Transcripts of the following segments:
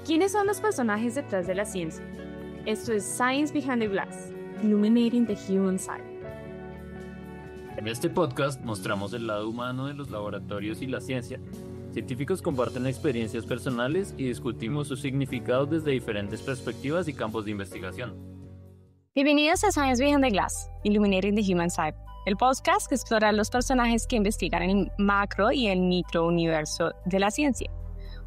¿Quiénes son los personajes detrás de la ciencia? Esto es Science Behind the Glass, Illuminating the Human Side. En este podcast mostramos el lado humano de los laboratorios y la ciencia. Científicos comparten experiencias personales y discutimos sus significados desde diferentes perspectivas y campos de investigación. Bienvenidos a Science Behind the Glass, Illuminating the Human Side, el podcast que explora los personajes que investigan el macro y el micro universo de la ciencia.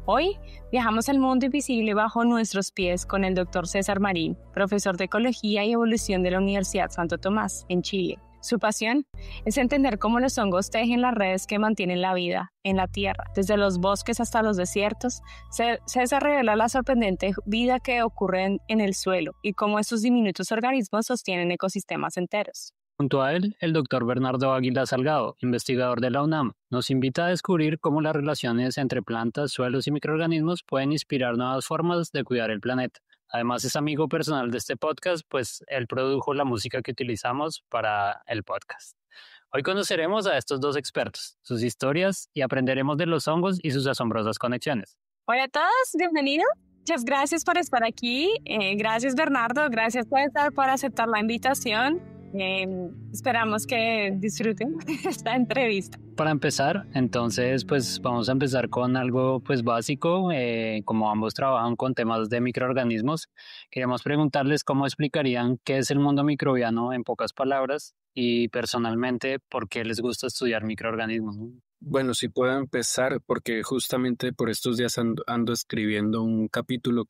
Hoy viajamos al mundo invisible bajo nuestros pies con el Dr. César Marín, profesor de Ecología y Evolución de la Universidad Santo Tomás, en Chile. Su pasión es entender cómo los hongos tejen las redes que mantienen la vida en la Tierra. Desde los bosques hasta los desiertos, César revela la sorprendente vida que ocurre en el suelo y cómo estos diminutos organismos sostienen ecosistemas enteros. Junto a él, el Dr. Bernardo Águila Salgado, investigador de la UNAM, nos invita a descubrir cómo las relaciones entre plantas, suelos y microorganismos pueden inspirar nuevas formas de cuidar el planeta. Además, es amigo personal de este podcast, pues él produjo la música que utilizamos para el podcast. Hoy conoceremos a estos dos expertos, sus historias y aprenderemos de los hongos y sus asombrosas conexiones. Hola a todos, bienvenidos. Muchas gracias por estar aquí. Gracias Bernardo, gracias por aceptar la invitación. Esperamos que disfruten esta entrevista. Para empezar, entonces, pues vamos a empezar con algo pues básico. Como ambos trabajan con temas de microorganismos, queríamos preguntarles cómo explicarían qué es el mundo microbiano en pocas palabras y personalmente por qué les gusta estudiar microorganismos. Bueno, sí puedo empezar porque justamente por estos días ando escribiendo un capítulo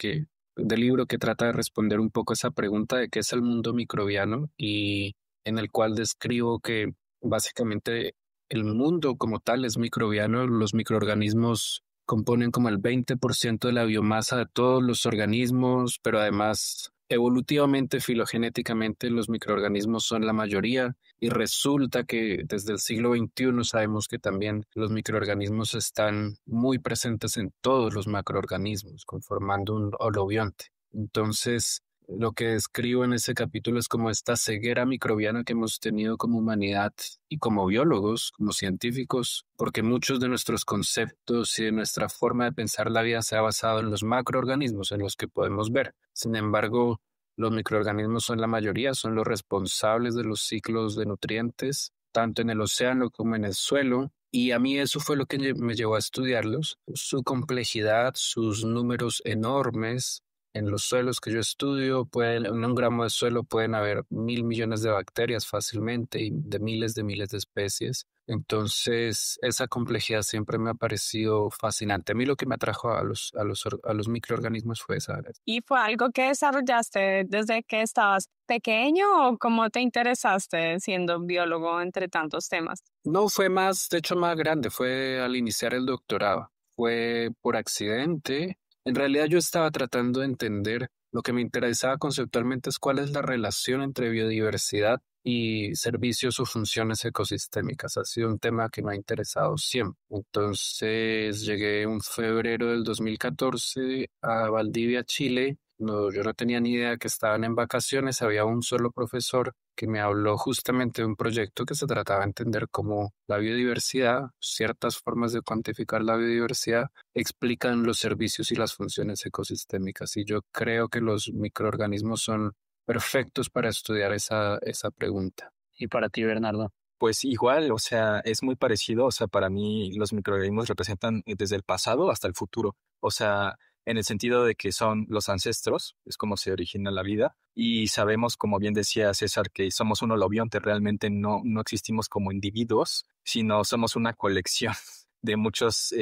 del libro que trata de responder un poco esa pregunta de qué es el mundo microbiano y en el cual describo que básicamente el mundo como tal es microbiano. Los microorganismos componen como el 20% de la biomasa de todos los organismos, pero además evolutivamente, filogenéticamente, los microorganismos son la mayoría y resulta que desde el siglo XXI sabemos que también los microorganismos están muy presentes en todos los macroorganismos, conformando un holobionte. Entonces, lo que describo en ese capítulo es como esta ceguera microbiana que hemos tenido como humanidad y como biólogos, como científicos, porque muchos de nuestros conceptos y de nuestra forma de pensar la vida se ha basado en los macroorganismos, en los que podemos ver. Sin embargo, los microorganismos son la mayoría, son los responsables de los ciclos de nutrientes, tanto en el océano como en el suelo. Y a mí eso fue lo que me llevó a estudiarlos, su complejidad, sus números enormes. En los suelos que yo estudio, en un gramo de suelo pueden haber 1.000 millones de bacterias fácilmente y de miles de especies. Entonces, esa complejidad siempre me ha parecido fascinante. A mí lo que me atrajo a los microorganismos fue esa área. ¿Y fue algo que desarrollaste desde que estabas pequeño o cómo te interesaste siendo biólogo entre tantos temas? No, fue de hecho más grande, fue al iniciar el doctorado. Fue por accidente. En realidad yo estaba tratando de entender, lo que me interesaba conceptualmente es cuál es la relación entre biodiversidad y servicios o funciones ecosistémicas. Ha sido un tema que me ha interesado siempre. Entonces llegué en febrero del 2014 a Valdivia, Chile. Yo no tenía ni idea que estaban en vacaciones. Había un solo profesor que me habló justamente de un proyecto que se trataba de entender cómo la biodiversidad, ciertas formas de cuantificar la biodiversidad, explican los servicios y las funciones ecosistémicas. Y yo creo que los microorganismos son perfectos para estudiar esa pregunta. ¿Y para ti, Bernardo? Pues igual, o sea, es muy parecido. O sea, para mí los microorganismos representan desde el pasado hasta el futuro. O sea, en el sentido de que son los ancestros, es como se origina la vida. Y sabemos, como bien decía César, que somos un holobionte, realmente no existimos como individuos, sino somos una colección de muchos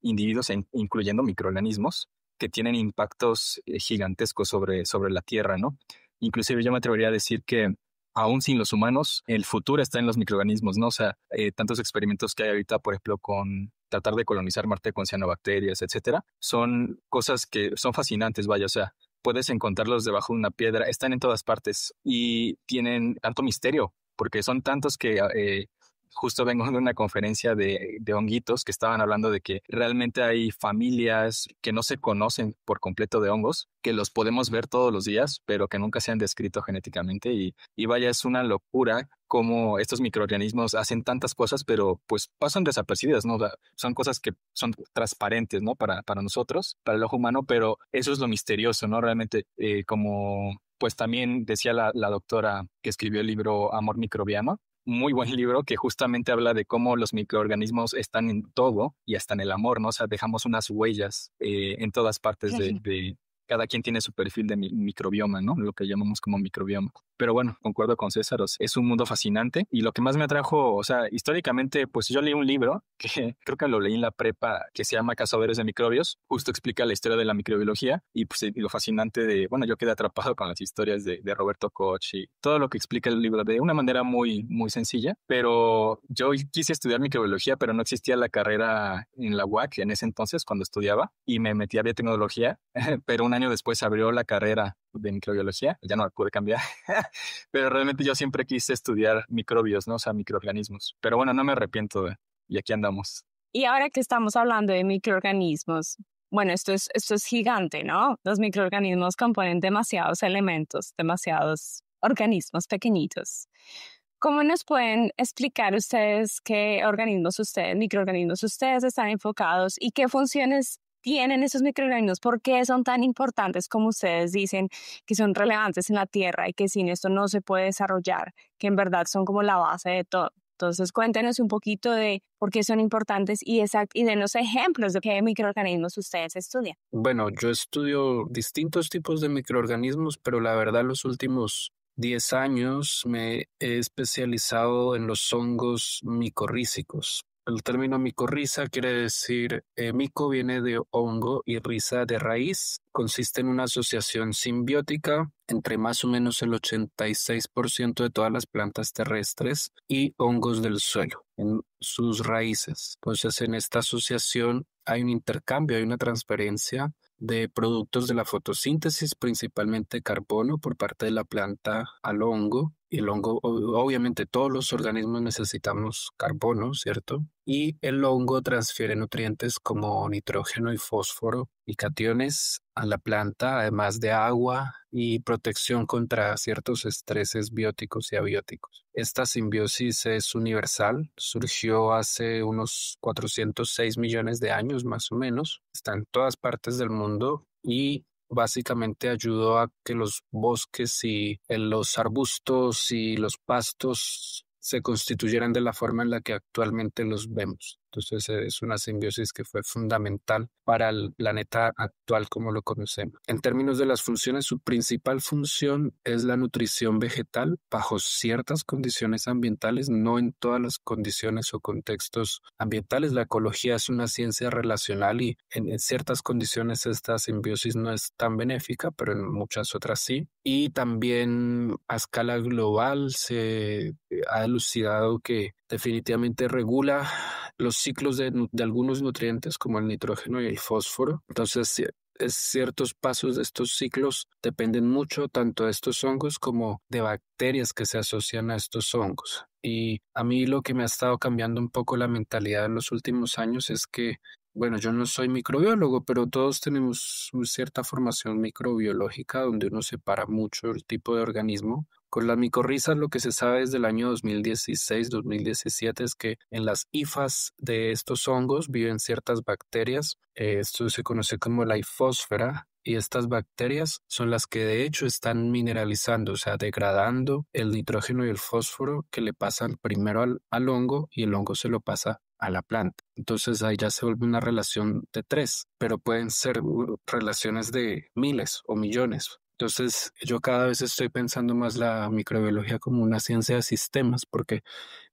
individuos, incluyendo microorganismos, que tienen impactos gigantescos sobre la Tierra, ¿no? Inclusive yo me atrevería a decir que aún sin los humanos, el futuro está en los microorganismos, ¿no? O sea, tantos experimentos que hay ahorita, por ejemplo, con tratar de colonizar Marte con cianobacterias, etcétera, son cosas que son fascinantes, vaya, o sea, puedes encontrarlos debajo de una piedra, están en todas partes y tienen tanto misterio, porque son tantos que justo vengo de una conferencia de honguitos que estaban hablando de que realmente hay familias que no se conocen por completo de hongos, que los podemos ver todos los días, pero que nunca se han descrito genéticamente y vaya, es una locura cómo estos microorganismos hacen tantas cosas, pero pues pasan desapercibidas, ¿no? O sea, son cosas que son transparentes, ¿no? Para nosotros, para el ojo humano, pero eso es lo misterioso, ¿no? Realmente, como pues también decía la doctora que escribió el libro Amor Microbiano, muy buen libro que justamente habla de cómo los microorganismos están en todo y hasta en el amor, ¿no? O sea, dejamos unas huellas en todas partes de cada quien tiene su perfil de microbioma, ¿no? Lo que llamamos como microbioma. Pero bueno, concuerdo con César, o sea, es un mundo fascinante y lo que más me atrajo, o sea, históricamente, pues yo leí un libro que creo que lo leí en la prepa que se llama Cazadores de Microbios, justo explica la historia de la microbiología y pues y lo fascinante de, bueno, yo quedé atrapado con las historias de Roberto Koch y todo lo que explica el libro de una manera muy, muy sencilla, pero yo quise estudiar microbiología, pero no existía la carrera en la UAC en ese entonces cuando estudiaba y me metí a biotecnología, pero un año después abrió la carrera de microbiología, ya no la pude cambiar, pero realmente yo siempre quise estudiar microbios, ¿no? O sea, microorganismos. Pero bueno, no me arrepiento y aquí andamos. Y ahora que estamos hablando de microorganismos, bueno, esto es gigante, ¿no? Los microorganismos componen demasiados elementos, demasiados organismos pequeñitos. ¿Cómo nos pueden explicar ustedes qué microorganismos ustedes están enfocados y qué funciones tienen esos microorganismos? ¿Por qué son tan importantes como ustedes dicen que son relevantes en la Tierra y que sin esto no se puede desarrollar, que en verdad son como la base de todo? Entonces, cuéntenos un poquito de por qué son importantes y denos ejemplos de qué microorganismos ustedes estudian. Bueno, yo estudio distintos tipos de microorganismos, pero la verdad los últimos 10 años me he especializado en los hongos micorrízicos. El término micorriza quiere decir, mico viene de hongo y riza de raíz. Consiste en una asociación simbiótica entre más o menos el 86% de todas las plantas terrestres y hongos del suelo en sus raíces. Entonces, en esta asociación hay un intercambio, hay una transferencia de productos de la fotosíntesis, principalmente carbono por parte de la planta al hongo. Y el hongo, obviamente todos los organismos necesitamos carbono, ¿cierto? Y el hongo transfiere nutrientes como nitrógeno y fósforo y cationes a la planta, además de agua y protección contra ciertos estreses bióticos y abióticos. Esta simbiosis es universal, surgió hace unos 406 millones de años más o menos, está en todas partes del mundo y básicamente ayudó a que los bosques y los arbustos y los pastos se constituyeran de la forma en la que actualmente los vemos. Entonces es una simbiosis que fue fundamental para el planeta actual como lo conocemos. En términos de las funciones, su principal función es la nutrición vegetal bajo ciertas condiciones ambientales, no en todas las condiciones o contextos ambientales. La ecología es una ciencia relacional y en ciertas condiciones esta simbiosis no es tan benéfica, pero en muchas otras sí. Y también a escala global se ha elucidado que definitivamente regula los ciclos de algunos nutrientes como el nitrógeno y el fósforo. Entonces, ciertos pasos de estos ciclos dependen mucho tanto de estos hongos como de bacterias que se asocian a estos hongos. Y a mí lo que me ha estado cambiando un poco la mentalidad en los últimos años es que, bueno, yo no soy microbiólogo, pero todos tenemos cierta formación microbiológica donde uno separa mucho el tipo de organismo. Con las micorrizas lo que se sabe desde el año 2016-2017 es que en las hifas de estos hongos viven ciertas bacterias. Esto se conoce como la hifósfera. Y estas bacterias son las que de hecho están mineralizando, o sea, degradando el nitrógeno y el fósforo que le pasan primero al hongo y el hongo se lo pasa a la planta. Entonces ahí ya se vuelve una relación de 3, pero pueden ser relaciones de miles o millones. Entonces yo cada vez estoy pensando más la microbiología como una ciencia de sistemas, porque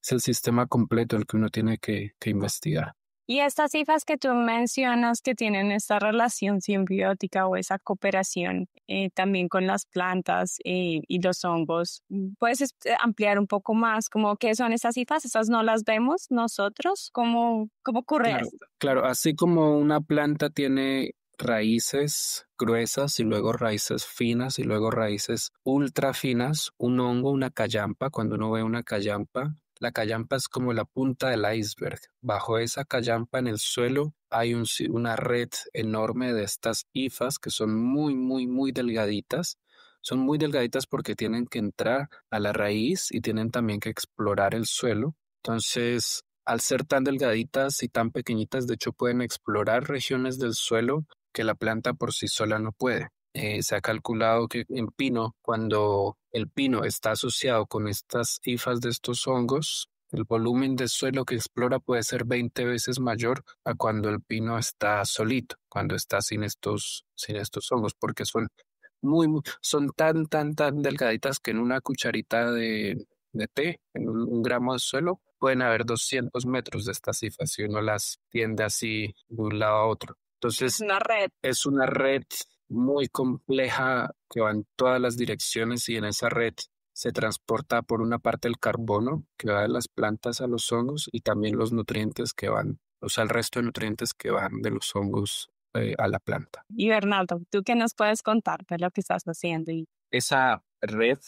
es el sistema completo el que uno tiene que investigar. Y estas cifras que tú mencionas que tienen esta relación simbiótica o esa cooperación también con las plantas y los hongos, ¿puedes ampliar un poco más como qué son estas cifras? ¿Estas no las vemos nosotros? ¿Cómo ocurre esto? Claro, así como una planta tiene raíces gruesas y luego raíces finas y luego raíces ultra finas, un hongo, una callampa, cuando uno ve una callampa, la callampa es como la punta del iceberg. Bajo esa callampa en el suelo hay una red enorme de estas hifas que son muy, muy, muy delgaditas. Son muy delgaditas porque tienen que entrar a la raíz y tienen también que explorar el suelo. Entonces, al ser tan delgaditas y tan pequeñitas, de hecho pueden explorar regiones del suelo que la planta por sí sola no puede. Se ha calculado que en pino, cuando el pino está asociado con estas hifas de estos hongos, el volumen de suelo que explora puede ser 20 veces mayor a cuando el pino está solito, cuando está sin estos hongos, porque son tan delgaditas que en una cucharita de té, en un gramo de suelo, pueden haber 200 metros de estas hifas si uno las tiende así de un lado a otro. Entonces, Una red. es una red muy compleja que va en todas las direcciones y en esa red se transporta por una parte el carbono que va de las plantas a los hongos y también los nutrientes que van, o sea, el resto de nutrientes que van de los hongos a la planta. Y Bernardo, ¿tú qué nos puedes contar de lo que estás haciendo? Esa red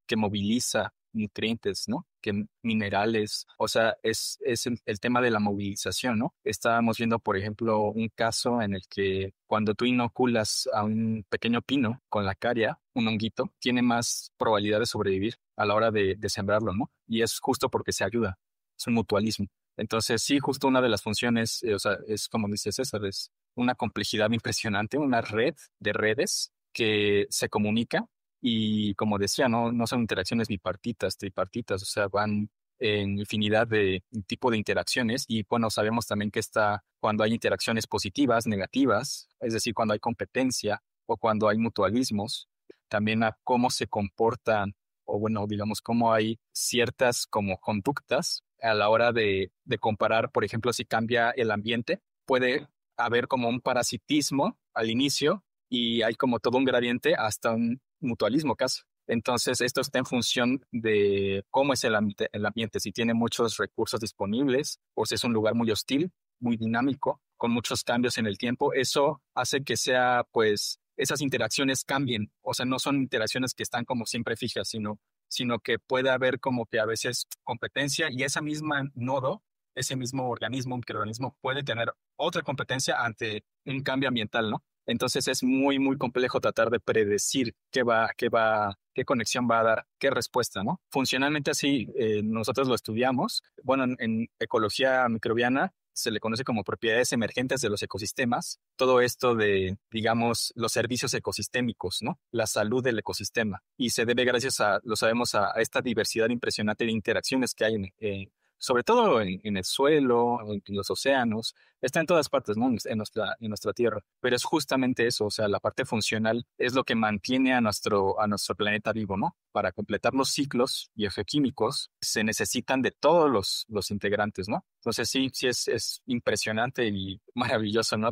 que moviliza nutrientes, ¿no? Que minerales, o sea, es el tema de la movilización, ¿no? Estábamos viendo, por ejemplo, un caso en el que cuando tú inoculas a un pequeño pino con la caria, un honguito, tiene más probabilidad de sobrevivir a la hora de sembrarlo, ¿no? Y es justo porque se ayuda, es un mutualismo. Entonces, sí, justo una de las funciones, o sea, es como dice César, es una complejidad impresionante, una red de redes que se comunica y como decía, no son interacciones bipartitas, tripartitas, o sea, van en infinidad de tipo de interacciones y bueno, sabemos también que cuando hay interacciones positivas, negativas, es decir, cuando hay competencia o cuando hay mutualismos, también a cómo se comportan o bueno, digamos, cómo hay ciertas como conductas a la hora de comparar, por ejemplo, si cambia el ambiente, puede haber como un parasitismo al inicio y hay como todo un gradiente hasta un mutualismo casi. Entonces, esto está en función de cómo es el ambiente, si tiene muchos recursos disponibles o si es un lugar muy hostil, muy dinámico, con muchos cambios en el tiempo. Eso hace que pues, esas interacciones cambien. O sea, no son interacciones que están como siempre fijas, sino que puede haber como que a veces competencia y esa misma nodo, ese mismo organismo, microorganismo, puede tener otra competencia ante un cambio ambiental, ¿no? Entonces es muy complejo tratar de predecir qué conexión va a dar, qué respuesta, ¿no? Funcionalmente así, nosotros lo estudiamos. Bueno, en ecología microbiana se le conoce como propiedades emergentes de los ecosistemas. Todo esto de, digamos, los servicios ecosistémicos, ¿no? La salud del ecosistema. Y se debe, lo sabemos, a esta diversidad impresionante de interacciones que hay sobre todo en el suelo, en los océanos, está en todas partes, ¿no? En nuestra Tierra. Pero es justamente eso, o sea, la parte funcional es lo que mantiene a nuestro planeta vivo, ¿no? Para completar los ciclos biogeoquímicos se necesitan de todos los integrantes, ¿no? Entonces sí es impresionante y maravilloso, ¿no?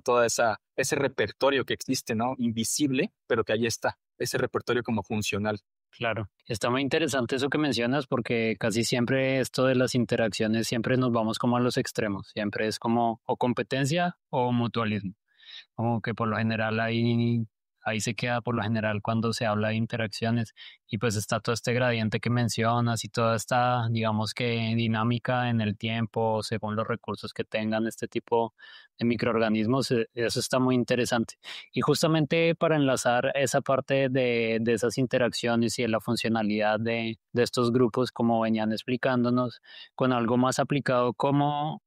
Ese repertorio que existe, ¿no? Invisible, pero que ahí está, ese repertorio como funcional. Claro, está muy interesante eso que mencionas porque casi siempre esto de las interacciones siempre nos vamos como a los extremos, siempre es como o competencia o mutualismo, como que por lo general ahí se queda por lo general cuando se habla de interacciones y pues está todo este gradiente que mencionas y toda esta, digamos que dinámica en el tiempo según los recursos que tengan este tipo de microorganismos, eso está muy interesante. Y justamente para enlazar esa parte de esas interacciones y de la funcionalidad de estos grupos, como venían explicándonos, con algo más aplicado, ¿cómo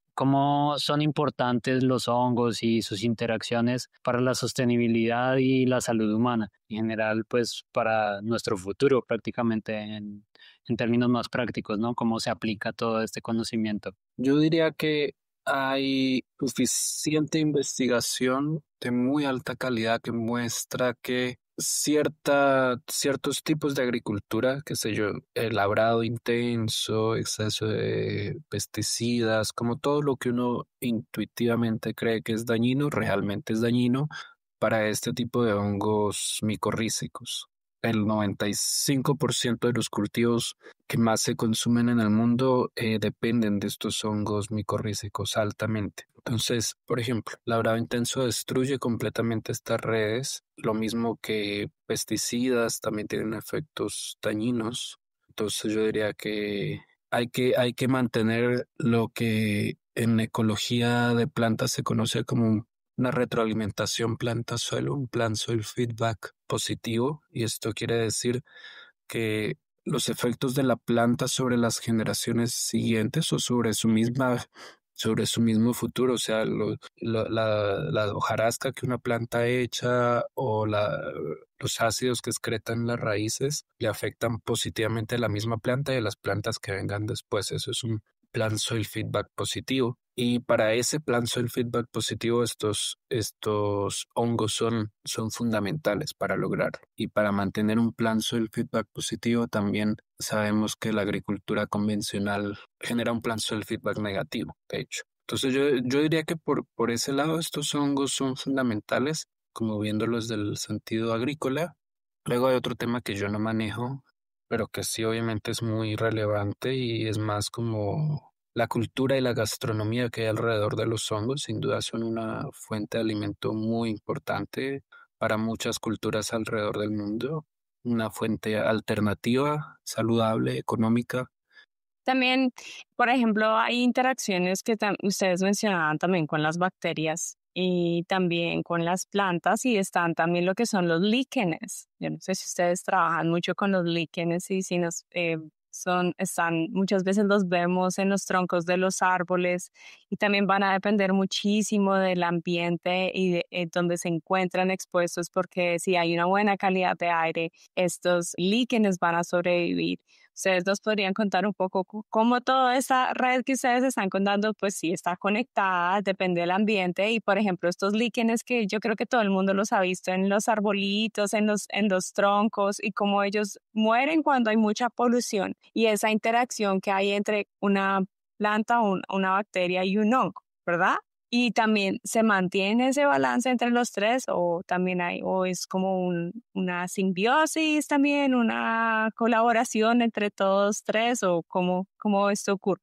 son importantes los hongos y sus interacciones para la sostenibilidad y la salud humana? En general, pues para nuestro futuro prácticamente en términos más prácticos, ¿no? ¿Cómo se aplica todo este conocimiento? Yo diría que hay suficiente investigación de muy alta calidad que muestra que ciertos tipos de agricultura, qué sé yo, el labrado intenso, exceso de pesticidas, como todo lo que uno intuitivamente cree que es dañino, realmente es dañino para este tipo de hongos micorrízicos. El 95% de los cultivos que más se consumen en el mundo dependen de estos hongos micorrízicos altamente. Entonces, por ejemplo, labrado intenso destruye completamente estas redes, lo mismo que pesticidas también tienen efectos dañinos. Entonces yo diría que hay que mantener lo que en ecología de plantas se conoce como una retroalimentación planta-suelo, un plan soil feedback positivo, y esto quiere decir que los efectos de la planta sobre las generaciones siguientes o sobre su mismo futuro, o sea, la hojarasca que una planta echa o los ácidos que excretan las raíces le afectan positivamente a la misma planta y a las plantas que vengan después. Eso es un plan soil feedback positivo. Y para ese plan soil feedback positivo, estos hongos son fundamentales para lograrlo. Y para mantener un plan soil feedback positivo, también sabemos que la agricultura convencional genera un plan soil feedback negativo, de hecho. Entonces yo diría que por ese lado estos hongos son fundamentales, como viéndolos del sentido agrícola. Luego hay otro tema que yo no manejo, pero que sí obviamente es muy relevante y es más como la cultura y la gastronomía que hay alrededor de los hongos. Sin duda son una fuente de alimento muy importante para muchas culturas alrededor del mundo, una fuente alternativa, saludable, económica. También, por ejemplo, hay interacciones que ustedes mencionaban también con las bacterias y también con las plantas y están también lo que son los líquenes. Yo no sé si ustedes trabajan mucho con los líquenes y si muchas veces los vemos en los troncos de los árboles y también van a depender muchísimo del ambiente y de donde se encuentran expuestos, porque si hay una buena calidad de aire, estos líquenes van a sobrevivir. Ustedes nos podrían contar un poco cómo toda esa red que ustedes están contando, pues sí está conectada, depende del ambiente. Y por ejemplo, estos líquenes que yo creo que todo el mundo los ha visto en los arbolitos, en los troncos, y cómo ellos mueren cuando hay mucha polución. Y esa interacción que hay entre una planta, una bacteria y un hongo, ¿verdad? Y también se mantiene ese balance entre los tres, o también o es como una simbiosis también, una colaboración entre todos tres, o cómo esto ocurre.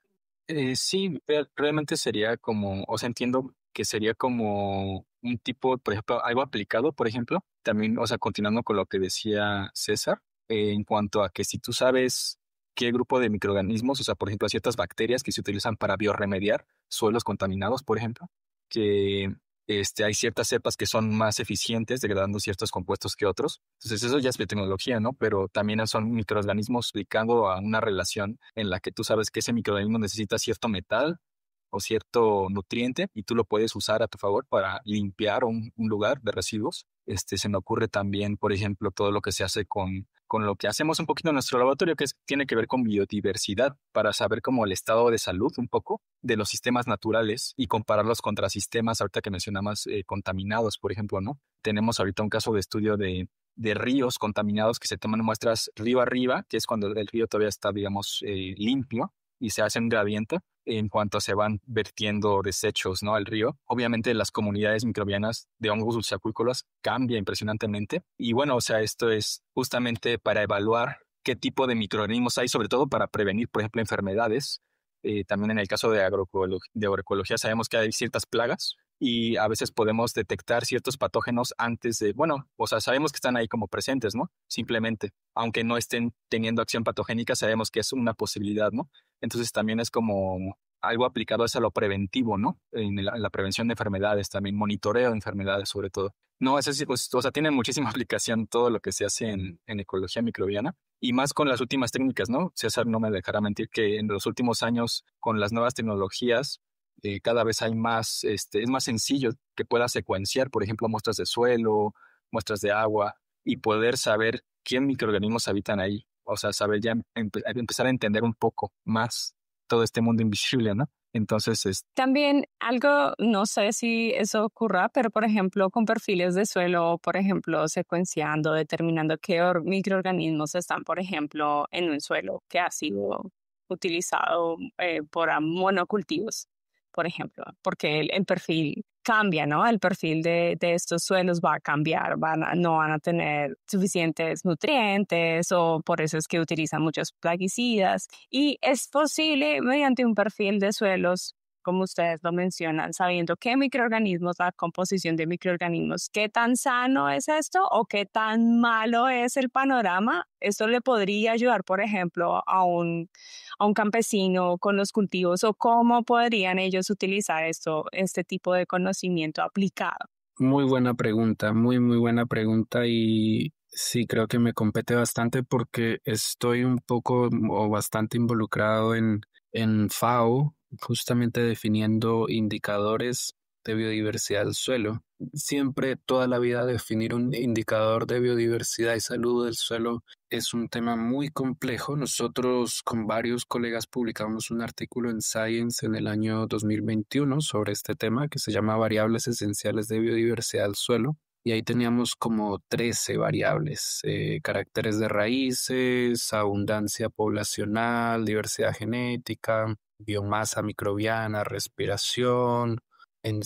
Sí, realmente sería como, o sea, entiendo que sería como un tipo, por ejemplo, algo aplicado, por ejemplo, también, o sea, continuando con lo que decía César, en cuanto a que si tú sabes qué grupo de microorganismos, o sea, por ejemplo, ciertas bacterias que se utilizan para biorremediar suelos contaminados, por ejemplo, que hay ciertas cepas que son más eficientes degradando ciertos compuestos que otros. Entonces eso ya es biotecnología, ¿no? Pero también son microorganismos aplicando a una relación en la que tú sabes que ese microorganismo necesita cierto metal o cierto nutriente y tú lo puedes usar a tu favor para limpiar un lugar de residuos. Se me ocurre también, por ejemplo, todo lo que se hace con lo que hacemos un poquito en nuestro laboratorio, que tiene que ver con biodiversidad, para saber como el estado de salud un poco de los sistemas naturales y compararlos contra sistemas, ahorita que mencionamos, contaminados, por ejemplo, ¿no? Tenemos ahorita un caso de estudio de ríos contaminados que se toman muestras río arriba, que es cuando el río todavía está, digamos, limpio, y se hace un gradiente en cuanto se van vertiendo desechos, ¿no?, al río. Obviamente las comunidades microbianas de hongos dulceacuícolas cambia impresionantemente. Y bueno, o sea, esto es justamente para evaluar qué tipo de microorganismos hay, sobre todo para prevenir, por ejemplo, enfermedades. También en el caso de agroecología sabemos que hay ciertas plagas y a veces podemos detectar ciertos patógenos antes de, bueno, o sea, sabemos que están ahí como presentes, ¿no? Simplemente, aunque no estén teniendo acción patogénica, sabemos que es una posibilidad, ¿no? Entonces también es como algo aplicado a lo preventivo, ¿no? En la prevención de enfermedades, también monitoreo de enfermedades sobre todo. No, es decir, pues, o sea, tiene muchísima aplicación todo lo que se hace en ecología microbiana. Y más con las últimas técnicas, ¿no? César no me dejará mentir que en los últimos años, con las nuevas tecnologías, cada vez hay más, es más sencillo que pueda secuenciar, por ejemplo, muestras de suelo, muestras de agua, y poder saber qué microorganismos habitan ahí. O sea, saber ya empezar a entender un poco más todo este mundo invisible, ¿no? Entonces, También algo, no sé si eso ocurra, pero por ejemplo con perfiles de suelo, por ejemplo secuenciando, determinando qué microorganismos están, por ejemplo, en un suelo que ha sido utilizado por monocultivos, por ejemplo, porque el perfil cambia, ¿no? El perfil de estos suelos va a cambiar, no van a tener suficientes nutrientes, o por eso es que utilizan muchos plaguicidas. Y es posible, mediante un perfil de suelos, como ustedes lo mencionan, sabiendo qué microorganismos, la composición de microorganismos, qué tan sano es esto o qué tan malo es el panorama, esto le podría ayudar, por ejemplo, a un campesino con los cultivos o cómo podrían ellos utilizar este tipo de conocimiento aplicado. Muy buena pregunta, muy buena pregunta y sí creo que me compete bastante porque estoy un poco o bastante involucrado en FAO, justamente definiendo indicadores de biodiversidad del suelo. Siempre, toda la vida, definir un indicador de biodiversidad y salud del suelo es un tema muy complejo. Nosotros con varios colegas publicamos un artículo en Science en el año 2021 sobre este tema que se llama Variables Esenciales de Biodiversidad del Suelo. Y ahí teníamos como 13 variables, caracteres de raíces, abundancia poblacional, diversidad genética, biomasa microbiana, respiración,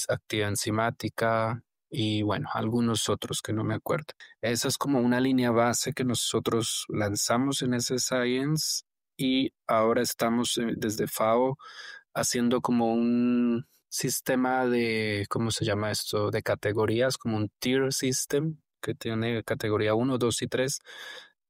actividad enzimática y bueno, algunos otros que no me acuerdo. Esa es como una línea base que nosotros lanzamos en ese Science y ahora estamos desde FAO haciendo como un sistema de, ¿cómo se llama esto? De categorías, como un tier system que tiene categoría 1, 2 y 3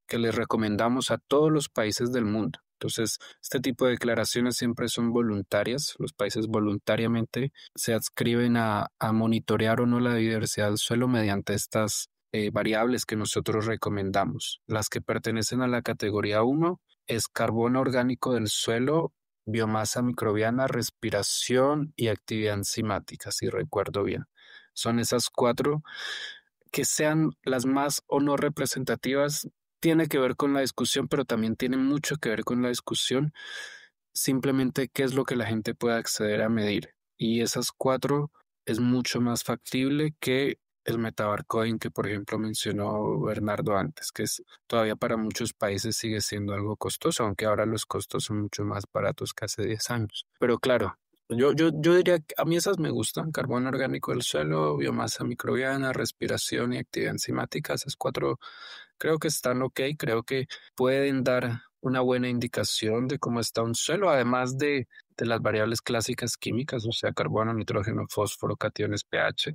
que les recomendamos a todos los países del mundo. Entonces, este tipo de declaraciones siempre son voluntarias. Los países voluntariamente se adscriben a monitorear o no la diversidad del suelo mediante estas variables que nosotros recomendamos. Las que pertenecen a la categoría 1 es carbono orgánico del suelo, biomasa microbiana, respiración y actividad enzimática, si recuerdo bien. Son esas 4 que sean las más o no representativas. Tiene que ver con la discusión, pero también tiene mucho que ver con la discusión. Simplemente qué es lo que la gente puede acceder a medir. Y esas 4 es mucho más factible que el metabarcoding que, por ejemplo, mencionó Bernardo antes, que es todavía para muchos países sigue siendo algo costoso, aunque ahora los costos son mucho más baratos que hace 10 años. Pero claro, yo diría que a mí esas me gustan: carbono orgánico del suelo, biomasa microbiana, respiración y actividad enzimática. Esas 4 creo que están ok, creo que pueden dar una buena indicación de cómo está un suelo, además de las variables clásicas químicas, o sea, carbono, nitrógeno, fósforo, cationes, pH.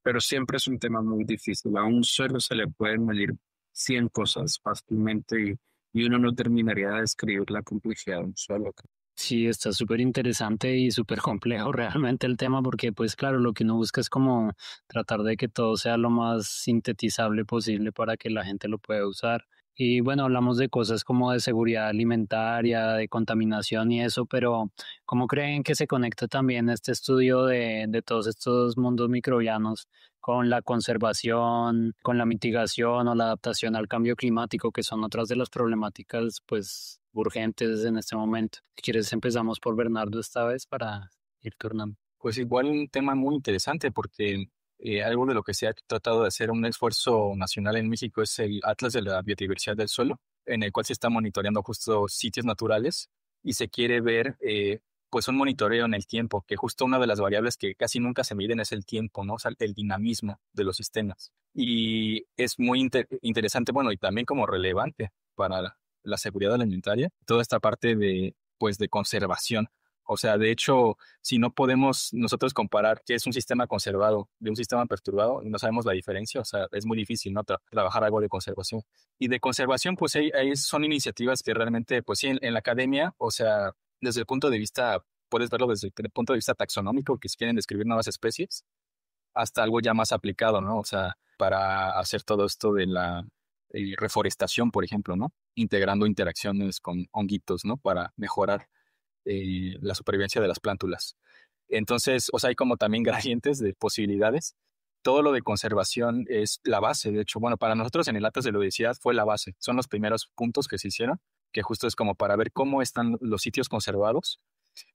Pero siempre es un tema muy difícil. A un suelo se le pueden medir 100 cosas fácilmente y uno no terminaría de describir la complejidad de un suelo. Sí, está súper interesante y súper complejo realmente el tema porque pues claro, lo que uno busca es como tratar de que todo sea lo más sintetizable posible para que la gente lo pueda usar. Y bueno, hablamos de cosas como de seguridad alimentaria, de contaminación y eso, pero ¿cómo creen que se conecta también este estudio de todos estos mundos microbianos con la conservación, con la mitigación o la adaptación al cambio climático, que son otras de las problemáticas pues urgentes en este momento? Si quieres empezamos por Bernardo esta vez para ir turnando. Pues igual un tema muy interesante porque algo de lo que se ha tratado de hacer un esfuerzo nacional en México es el Atlas de la Biodiversidad del Suelo, en el cual se está monitoreando justo sitios naturales y se quiere ver pues un monitoreo en el tiempo, que justo una de las variables que casi nunca se miden es el tiempo, ¿no? O sea, el dinamismo de los sistemas. Y es muy interesante, bueno, y también como relevante para la seguridad alimentaria, toda esta parte de, pues, de conservación. O sea, de hecho, si no podemos nosotros comparar qué es un sistema conservado de un sistema perturbado y no sabemos la diferencia, o sea, es muy difícil, ¿no? Trabajar algo de conservación. Y de conservación, pues ahí son iniciativas que realmente, pues sí, en la academia, o sea, desde el punto de vista, puedes verlo desde el punto de vista taxonómico, que si quieren describir nuevas especies, hasta algo ya más aplicado, ¿no? O sea, para hacer todo esto de la reforestación, por ejemplo, ¿no? Integrando interacciones con honguitos, ¿no? Para mejorar la supervivencia de las plántulas. Entonces, o sea, hay como también gradientes de posibilidades. Todo lo de conservación es la base. De hecho, bueno, para nosotros en el Atlas de la Biodiversidad fue la base. Son los primeros puntos que se hicieron, que justo es como para ver cómo están los sitios conservados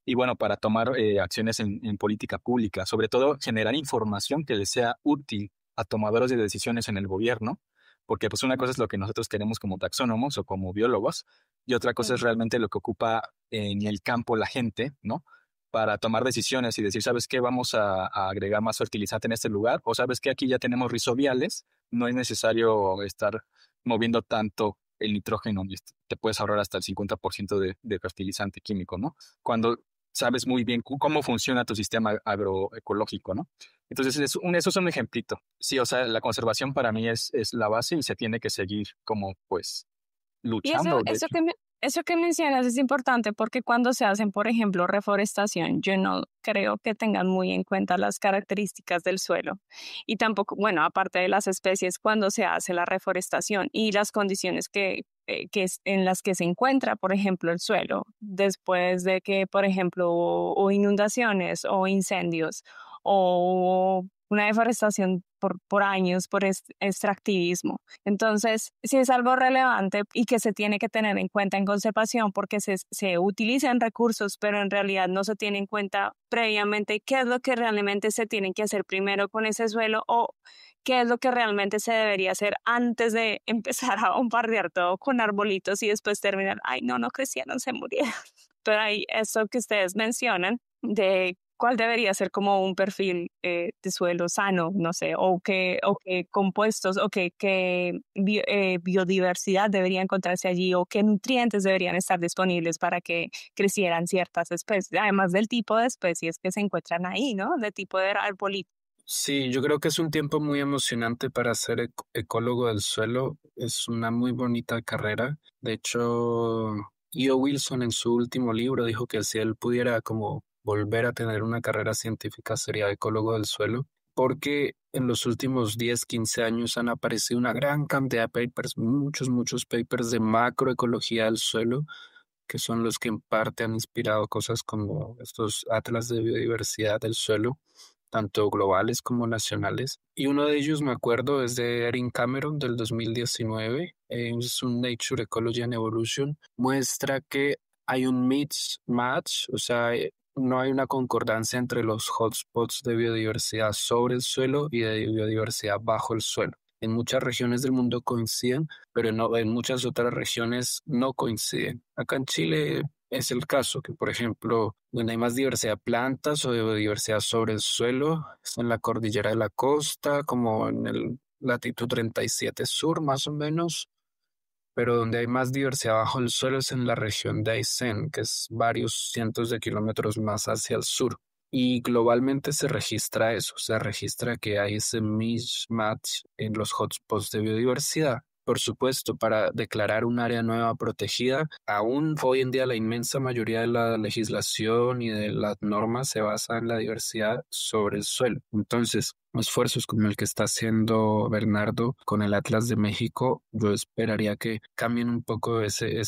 y bueno, para tomar acciones en política pública, sobre todo generar información que les sea útil a tomadores de decisiones en el gobierno, porque pues una cosa es lo que nosotros queremos como taxónomos o como biólogos, y otra cosa es realmente lo que ocupa en el campo la gente, ¿no? Para tomar decisiones y decir, ¿sabes qué? Vamos a agregar más fertilizante en este lugar, o ¿sabes qué? Aquí ya tenemos rizobiales, no es necesario estar moviendo tanto el nitrógeno, y te puedes ahorrar hasta el 50% de fertilizante químico, ¿no? Cuando sabes muy bien cómo funciona tu sistema agroecológico, ¿no? Entonces, eso es un ejemplito. Sí, o sea, la conservación para mí es la base y se tiene que seguir como, pues, Y eso, luchando, de eso hecho. que eso que mencionas es importante porque cuando se hacen, por ejemplo, reforestación, yo no creo que tengan muy en cuenta las características del suelo. Y tampoco, bueno, aparte de las especies, cuando se hace la reforestación y las condiciones en las que se encuentra, por ejemplo, el suelo, después de que, por ejemplo, o inundaciones o incendios o una deforestación por años, por extractivismo. Entonces, sí es algo relevante y que se tiene que tener en cuenta en conservación porque se utilizan recursos, pero en realidad no se tiene en cuenta previamente qué es lo que realmente se tiene que hacer primero con ese suelo o qué es lo que realmente se debería hacer antes de empezar a bombardear todo con arbolitos y después terminar, ay, no, no crecieron, se murieron. Pero ahí eso que ustedes mencionan de cuál debería ser como un perfil de suelo sano, no sé, o qué compuestos o qué biodiversidad debería encontrarse allí o qué nutrientes deberían estar disponibles para que crecieran ciertas especies, además del tipo de especies que se encuentran ahí, ¿no? De tipo de arbolito. Sí, yo creo que es un tiempo muy emocionante para ser ecólogo del suelo. Es una muy bonita carrera. De hecho, E.O. Wilson en su último libro dijo que si él pudiera como volver a tener una carrera científica sería ecólogo del suelo, porque en los últimos 10, 15 años han aparecido una gran cantidad de papers, muchos papers de macroecología del suelo, que son los que en parte han inspirado cosas como estos atlas de biodiversidad del suelo, tanto globales como nacionales. Y uno de ellos, me acuerdo, es de Erin Cameron del 2019. Es un Nature Ecology and Evolution. Muestra que hay un mismatch, o sea, no hay una concordancia entre los hotspots de biodiversidad sobre el suelo y de biodiversidad bajo el suelo. En muchas regiones del mundo coinciden, pero en muchas otras regiones no coinciden. Acá en Chile es el caso que, por ejemplo, donde hay más diversidad de plantas o de biodiversidad sobre el suelo, es en la cordillera de la costa, como en el latitud 37 sur, más o menos, pero donde hay más diversidad bajo el suelo es en la región de Aysén, que es varios cientos de kilómetros más hacia el sur. Y globalmente se registra eso, se registra que hay ese mismatch en los hotspots de biodiversidad. Por supuesto, para declarar un área nueva protegida, aún hoy en día la inmensa mayoría de la legislación y de las normas se basa en la diversidad sobre el suelo. Entonces, esfuerzos como el que está haciendo Bernardo con el Atlas de México, yo esperaría que cambien un poco ese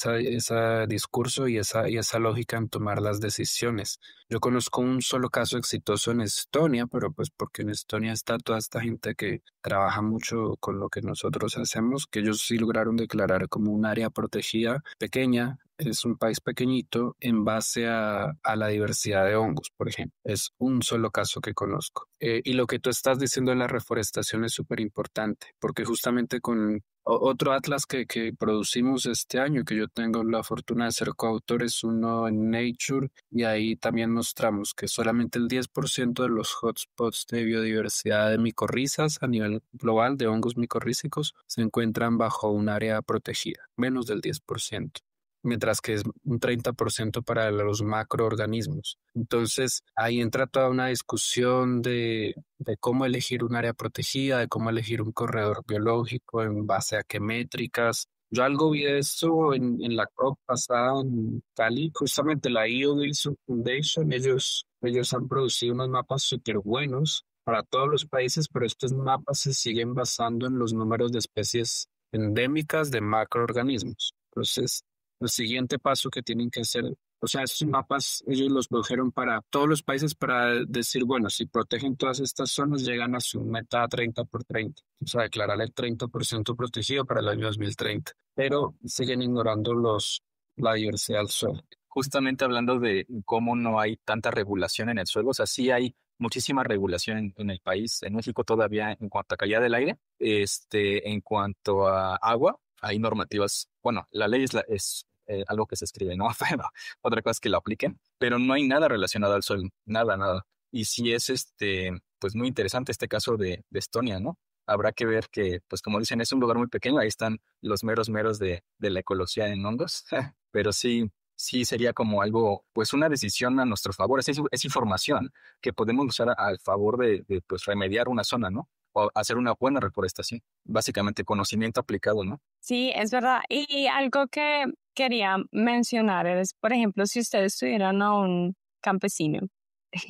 discurso y esa lógica en tomar las decisiones. Yo conozco un solo caso exitoso en Estonia, pero pues porque en Estonia está toda esta gente que trabaja mucho con lo que nosotros hacemos, que ellos sí lograron declarar como un área protegida pequeña. Es un país pequeñito en base a la diversidad de hongos, por ejemplo. Es un solo caso que conozco. Y lo que tú estás diciendo de la reforestación es súper importante, porque justamente con otro atlas que producimos este año, que yo tengo la fortuna de ser coautor, es uno en Nature, y ahí también mostramos que solamente el 10% de los hotspots de biodiversidad de micorrizas a nivel global de hongos micorrízicos se encuentran bajo un área protegida, menos del 10%, mientras que es un 30% para los macroorganismos. Entonces, ahí entra toda una discusión de cómo elegir un área protegida, de cómo elegir un corredor biológico, en base a qué métricas. Yo algo vi de esto en la COP pasada en Cali, justamente la E.O. Wilson Foundation, ellos han producido unos mapas súper buenos para todos los países, pero estos mapas se siguen basando en los números de especies endémicas de macroorganismos. Entonces, el siguiente paso que tienen que hacer, o sea, estos mapas ellos los produjeron para todos los países para decir, bueno, si protegen todas estas zonas, llegan a su meta 30 por 30, o sea, declarar el 30% protegido para el año 2030, pero siguen ignorando la diversidad del suelo. Justamente hablando de cómo no hay tanta regulación en el suelo, o sea, sí hay muchísima regulación en el país. En México todavía en cuanto a calidad del aire, en cuanto a agua, hay normativas. Bueno, la ley es algo que se escribe, ¿no? Pero otra cosa es que lo apliquen, pero no hay nada relacionado al suelo, nada. Y sí es pues muy interesante este caso de Estonia, ¿no? Habrá que ver que, pues como dicen, es un lugar muy pequeño, ahí están los meros de la ecología en hongos, pero sí. sí sería como algo, pues una decisión a nuestro favor. Es información que podemos usar al favor de pues remediar una zona, ¿no? O hacer una buena reforestación. Básicamente conocimiento aplicado, ¿no? Sí, es verdad. Y algo que quería mencionar es, por ejemplo, si ustedes tuvieran a un campesino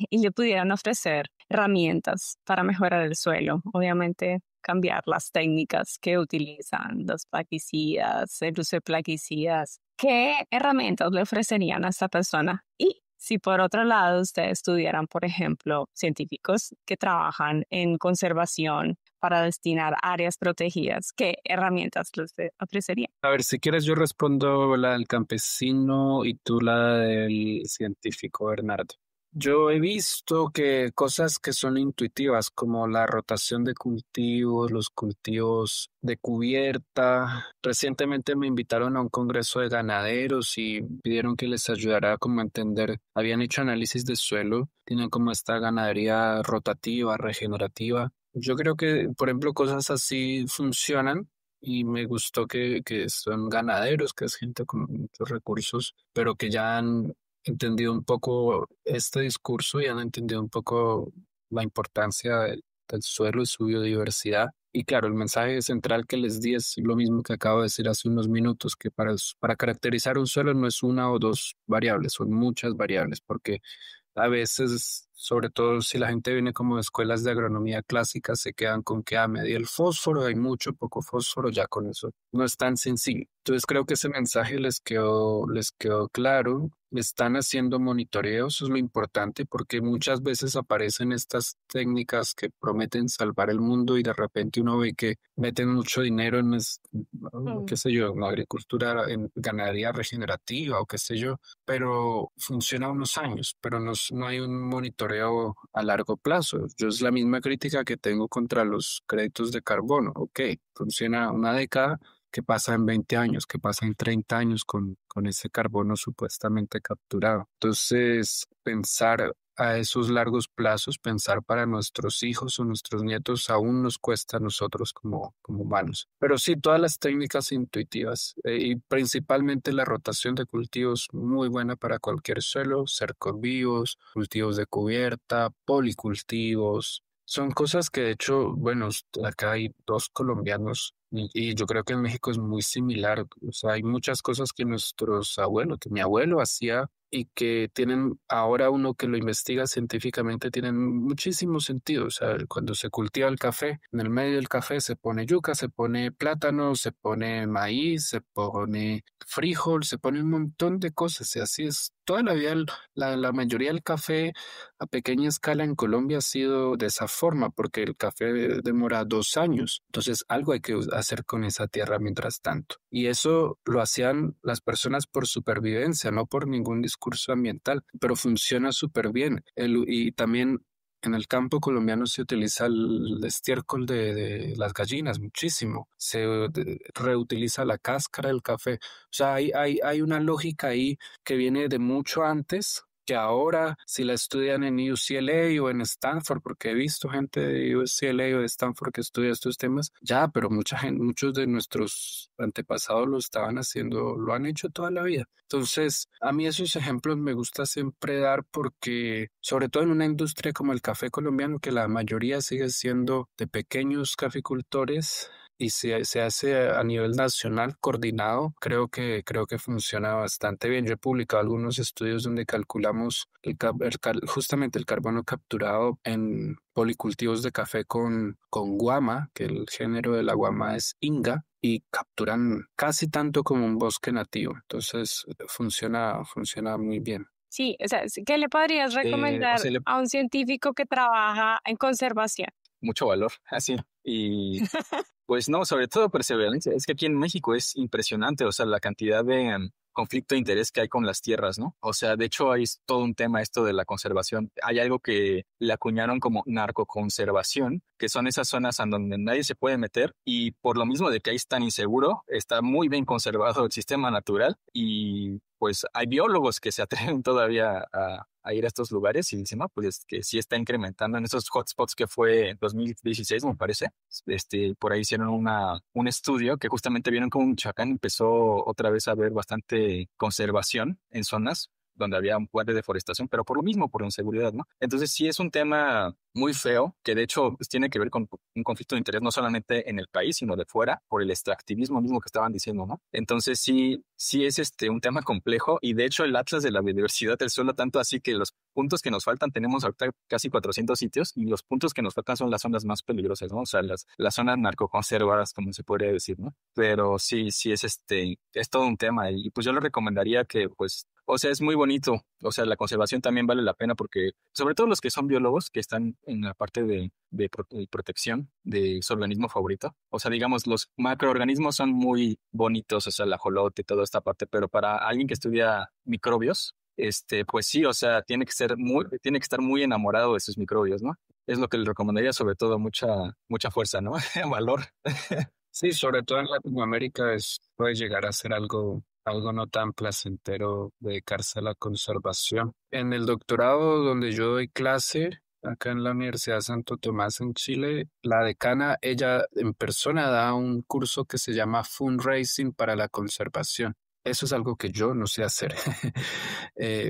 y le pudieran ofrecer herramientas para mejorar el suelo, obviamente cambiar las técnicas que utilizan, los plaguicidas, el uso de plaguicidas, ¿qué herramientas le ofrecerían a esta persona? Y si por otro lado ustedes tuvieran, por ejemplo, científicos que trabajan en conservación para destinar áreas protegidas, ¿qué herramientas les ofrecerían? A ver, si quieres yo respondo la del campesino y tú la del científico, Bernardo. Yo he visto que cosas que son intuitivas, como la rotación de cultivos, los cultivos de cubierta. Recientemente me invitaron a un congreso de ganaderos y pidieron que les ayudara como a entender. Habían hecho análisis de suelo, tienen como esta ganadería rotativa, regenerativa. Yo creo que, por ejemplo, cosas así funcionan. Y me gustó que son ganaderos, que es gente con muchos recursos, pero que ya han entendido un poco este discurso y han entendido un poco la importancia del suelo y su biodiversidad. Y claro, el mensaje central que les di es lo mismo que acabo de decir hace unos minutos, que para caracterizar un suelo no es una o dos variables, son muchas variables, porque a veces, sobre todo si la gente viene como de escuelas de agronomía clásica, se quedan con que medir el fósforo, hay mucho, poco fósforo, ya con eso. No es tan sencillo. Entonces creo que ese mensaje les quedó claro. Están haciendo monitoreo, eso es lo importante, porque muchas veces aparecen estas técnicas que prometen salvar el mundo y de repente uno ve que meten mucho dinero en, qué sé yo, en agricultura, en ganadería regenerativa o qué sé yo, pero funciona unos años, pero no hay un monitoreo a largo plazo. Yo es la misma crítica que tengo contra los créditos de carbono. Ok, funciona una década, ¿qué pasa en 20 años? ¿Qué pasa en 30 años con ese carbono supuestamente capturado? Entonces, pensar a esos largos plazos, pensar para nuestros hijos o nuestros nietos aún nos cuesta a nosotros como humanos. Pero sí, todas las técnicas intuitivas y principalmente la rotación de cultivos muy buena para cualquier suelo, cercovivos, cultivos de cubierta, policultivos. Son cosas que de hecho, bueno, acá hay dos colombianos y yo creo que en México es muy similar. O sea, hay muchas cosas que nuestros abuelos, que mi abuelo hacía y que tienen, ahora uno que lo investiga científicamente, tienen muchísimo sentido. O sea, cuando se cultiva el café, en el medio del café se pone yuca, se pone plátano, se pone maíz, se pone frijol, se pone un montón de cosas y así es. Toda la vida, la mayoría del café a pequeña escala en Colombia ha sido de esa forma, porque el café demora 2 años. Entonces, algo hay que hacer con esa tierra mientras tanto. Y eso lo hacían las personas por supervivencia, no por ningún discurso ambiental, pero funciona súper bien. Y también en el campo colombiano se utiliza el estiércol de las gallinas muchísimo. Reutiliza la cáscara del café. O sea, hay una lógica ahí que viene de mucho antes, que ahora si la estudian en UCLA o en Stanford, porque he visto gente de UCLA o de Stanford que estudia estos temas, ya, pero mucha gente, muchos de nuestros antepasados lo estaban haciendo, lo han hecho toda la vida. Entonces, a mí esos ejemplos me gusta siempre dar porque, sobre todo en una industria como el café colombiano, que la mayoría sigue siendo de pequeños caficultores, y se hace a nivel nacional coordinado, creo que funciona bastante bien. Yo he publicado algunos estudios donde calculamos justamente el carbono capturado en policultivos de café con guama, que el género de la guama es Inga, y capturan casi tanto como un bosque nativo. Entonces funciona muy bien. Sí, o sea, ¿qué le podrías recomendar a un científico que trabaja en conservación? Mucho valor, así. Y pues no, sobre todo perseverancia. Es que aquí en México es impresionante, o sea, la cantidad de conflicto de interés que hay con las tierras, ¿no? O sea, de hecho hay todo un tema esto de la conservación. Hay algo que le acuñaron como narcoconservación, que son esas zonas en donde nadie se puede meter y por lo mismo de que ahí es tan inseguro, está muy bien conservado el sistema natural y pues hay biólogos que se atreven todavía a ir a estos lugares y dicen, no, pues que sí está incrementando en esos hotspots que fue en 2016, me parece. Por ahí hicieron un estudio que justamente vieron cómo Michoacán empezó otra vez a haber bastante conservación en zonas donde había un plan de deforestación, pero por lo mismo, por inseguridad, ¿no? Entonces sí es un tema muy feo, que de hecho pues, tiene que ver con un conflicto de interés no solamente en el país, sino de fuera, por el extractivismo mismo que estaban diciendo, ¿no? Entonces sí es un tema complejo, y de hecho el Atlas de la Biodiversidad del Suelo, tanto así que los puntos que nos faltan, tenemos ahorita casi 400 sitios, y los puntos que nos faltan son las zonas más peligrosas, ¿no? O sea, las zonas narcoconservadas, como se podría decir, ¿no? Pero sí es todo un tema, y pues yo le recomendaría que, pues, o sea, es muy bonito. O sea, la conservación también vale la pena porque, sobre todo los que son biólogos, que están en la parte de protección de su organismo favorito. O sea, digamos, los macroorganismos son muy bonitos, o sea, el ajolote y toda esta parte, pero para alguien que estudia microbios, pues sí, o sea, tiene que estar muy enamorado de sus microbios, ¿no? Es lo que le recomendaría, sobre todo, mucha fuerza, ¿no? Valor. Sí, sobre todo en Latinoamérica puede llegar a ser algo no tan placentero dedicarse a la conservación. En el doctorado donde yo doy clase, acá en la Universidad Santo Tomás en Chile, la decana, ella en persona da un curso que se llama Fundraising para la conservación. Eso es algo que yo no sé hacer.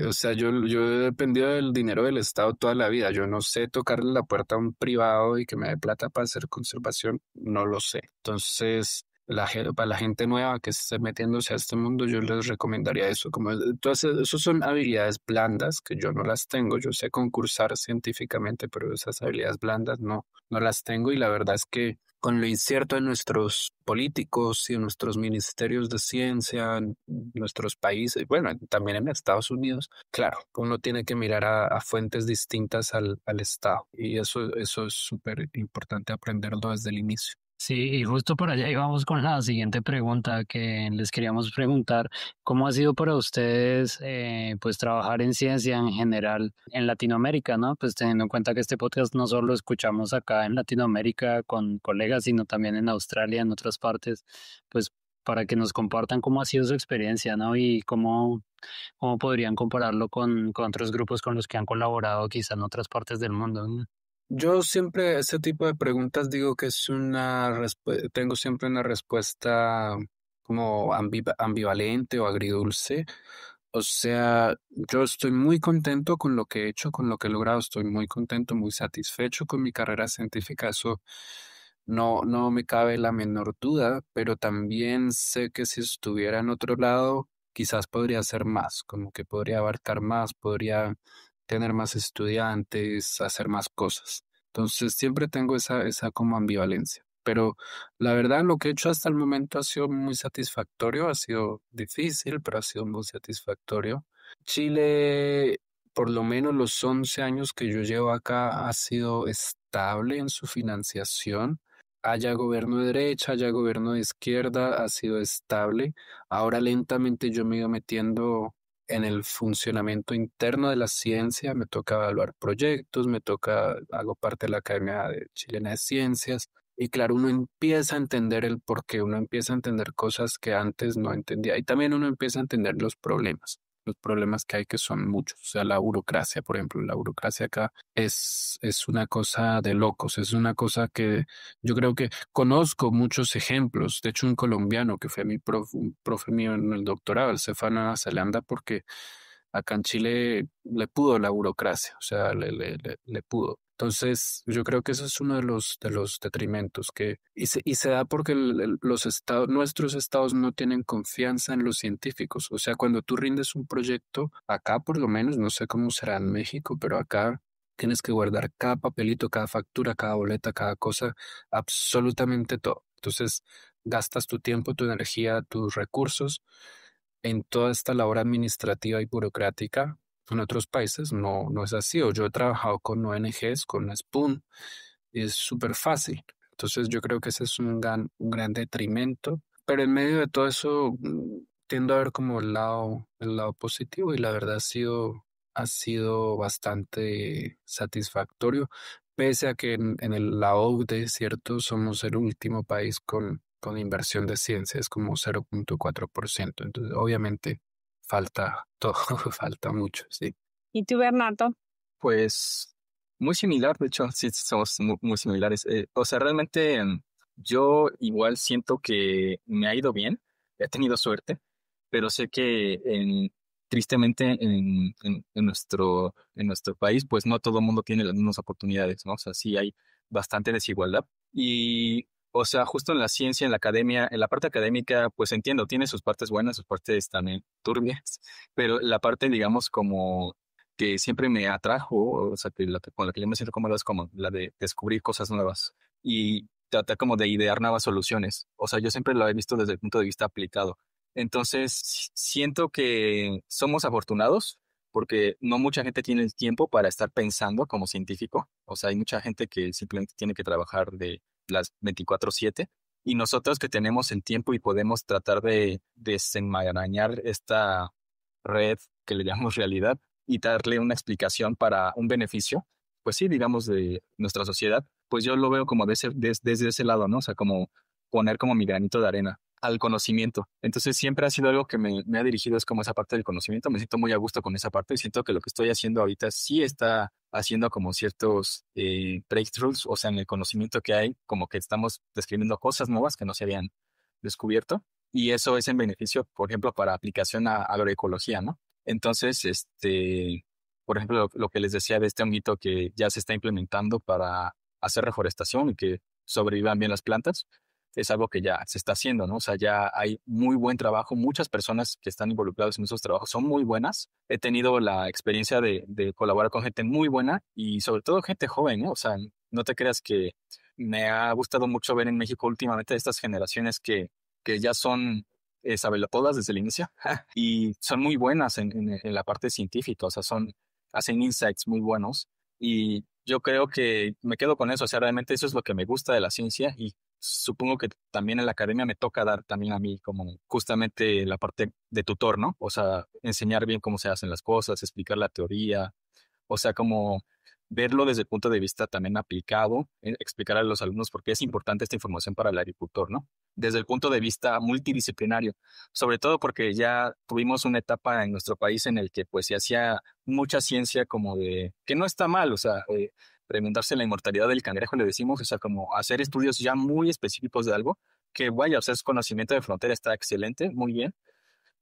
O sea, yo he dependido del dinero del Estado toda la vida. Yo no sé tocarle la puerta a un privado y que me dé plata para hacer conservación. No lo sé. Entonces, para la gente nueva que esté metiéndose a este mundo, yo les recomendaría eso. Entonces, eso son habilidades blandas que yo no las tengo. Yo sé concursar científicamente, pero esas habilidades blandas no las tengo. Y la verdad es que con lo incierto de nuestros políticos y en nuestros ministerios de ciencia, en nuestros países, bueno, también en Estados Unidos, claro, uno tiene que mirar a fuentes distintas al Estado. Y eso es súper importante aprenderlo desde el inicio. Sí, y justo por allá íbamos con la siguiente pregunta que les queríamos preguntar. ¿Cómo ha sido para ustedes pues trabajar en ciencia en general en Latinoamérica, ¿no? Pues teniendo en cuenta que este podcast no solo escuchamos acá en Latinoamérica con colegas, sino también en Australia, en otras partes, pues para que nos compartan cómo ha sido su experiencia, ¿no? Y cómo podrían compararlo con otros grupos con los que han colaborado quizá en otras partes del mundo, ¿no? Yo siempre, ese tipo de preguntas digo que tengo siempre una respuesta como ambivalente o agridulce. O sea, yo estoy muy contento con lo que he hecho, con lo que he logrado, estoy muy contento, muy satisfecho con mi carrera científica, eso no me cabe la menor duda, pero también sé que si estuviera en otro lado, quizás podría hacer más, como que podría abarcar más, podría tener más estudiantes, hacer más cosas. Entonces siempre tengo esa como ambivalencia. Pero la verdad, lo que he hecho hasta el momento ha sido muy satisfactorio, ha sido difícil, pero ha sido muy satisfactorio. Chile, por lo menos los 11 años que yo llevo acá, ha sido estable en su financiación. Haya gobierno de derecha, haya gobierno de izquierda, ha sido estable. Ahora lentamente yo me he ido metiendo en el funcionamiento interno de la ciencia, me toca evaluar proyectos, hago parte de la Chilena de Ciencias. Y claro, uno empieza a entender el porqué, uno empieza a entender cosas que antes no entendía. Y también uno empieza a entender los problemas que hay que son muchos. O sea, la burocracia, por ejemplo, la burocracia acá es una cosa de locos, es una cosa que yo creo que conozco muchos ejemplos. De hecho, un colombiano que fue un profe mío en el doctorado, él se fue a Nueva Zelanda porque acá en Chile le pudo la burocracia, o sea, le pudo. Entonces, yo creo que ese es uno de los detrimentos y se da porque nuestros estados no tienen confianza en los científicos. O sea, cuando tú rindes un proyecto, acá por lo menos, no sé cómo será en México, pero acá tienes que guardar cada papelito, cada factura, cada boleta, cada cosa, absolutamente todo. Entonces, gastas tu tiempo, tu energía, tus recursos en toda esta labor administrativa y burocrática. En otros países no es así. O yo he trabajado con ONGs, con Spoon, y es súper fácil. Entonces yo creo que ese es un gran detrimento. Pero en medio de todo eso, tiendo a ver como el lado positivo, y la verdad ha sido bastante satisfactorio, pese a que en la OCDE, ¿cierto? Somos el último país con inversión de ciencia, es como 0,4%. Entonces, obviamente, falta todo, falta mucho, sí. ¿Y tú, Bernardo? Pues muy similar, de hecho, sí somos muy similares. O sea, realmente yo igual siento que me ha ido bien, he tenido suerte, pero sé que tristemente en nuestro país, pues no todo el mundo tiene las mismas oportunidades, ¿no? O sea, sí hay bastante desigualdad. Y, o sea, justo en la ciencia, en la academia, en la parte académica, pues entiendo, tiene sus partes buenas, sus partes también turbias, pero la parte, digamos, como que siempre me atrajo, o sea, con la que yo me siento cómodo es como la de descubrir cosas nuevas y tratar como de idear nuevas soluciones. O sea, yo siempre lo he visto desde el punto de vista aplicado. Entonces, siento que somos afortunados porque no mucha gente tiene el tiempo para estar pensando como científico. O sea, hay mucha gente que simplemente tiene que trabajar de las 24/7 y nosotros que tenemos el tiempo y podemos tratar de desenmarañar esta red que le llamamos realidad y darle una explicación para un beneficio, pues sí, digamos, de nuestra sociedad, pues yo lo veo como desde ese lado, ¿no? O sea, como poner como mi granito de arena al conocimiento. Entonces siempre ha sido algo que me ha dirigido, es como esa parte del conocimiento, me siento muy a gusto con esa parte y siento que lo que estoy haciendo ahorita sí está haciendo como ciertos breakthroughs, o sea, en el conocimiento que hay, como que estamos describiendo cosas nuevas que no se habían descubierto y eso es en beneficio, por ejemplo, para aplicación a agroecología, ¿no? Entonces, por ejemplo, lo que les decía de este honguito que ya se está implementando para hacer reforestación y que sobrevivan bien las plantas, es algo que ya se está haciendo, ¿no? O sea, ya hay muy buen trabajo, muchas personas que están involucradas en esos trabajos son muy buenas. He tenido la experiencia de colaborar con gente muy buena y sobre todo gente joven, ¿no? O sea, no te creas que me ha gustado mucho ver en México últimamente estas generaciones que ya son sabelotodas desde el inicio y son muy buenas en la parte científica, o sea, hacen insights muy buenos y yo creo que me quedo con eso, o sea, realmente eso es lo que me gusta de la ciencia y supongo que también en la academia me toca dar también a mí como justamente la parte de tutor, ¿no? O sea, enseñar bien cómo se hacen las cosas, explicar la teoría, o sea, como verlo desde el punto de vista también aplicado, explicar a los alumnos por qué es importante esta información para el agricultor, ¿no? Desde el punto de vista multidisciplinario, sobre todo porque ya tuvimos una etapa en nuestro país en el que pues se hacía mucha ciencia como de, que no está mal, o sea, preguntarse la inmortalidad del cangrejo, le decimos, o sea, como hacer estudios ya muy específicos de algo, que vaya, o sea, es conocimiento de frontera, está excelente, muy bien,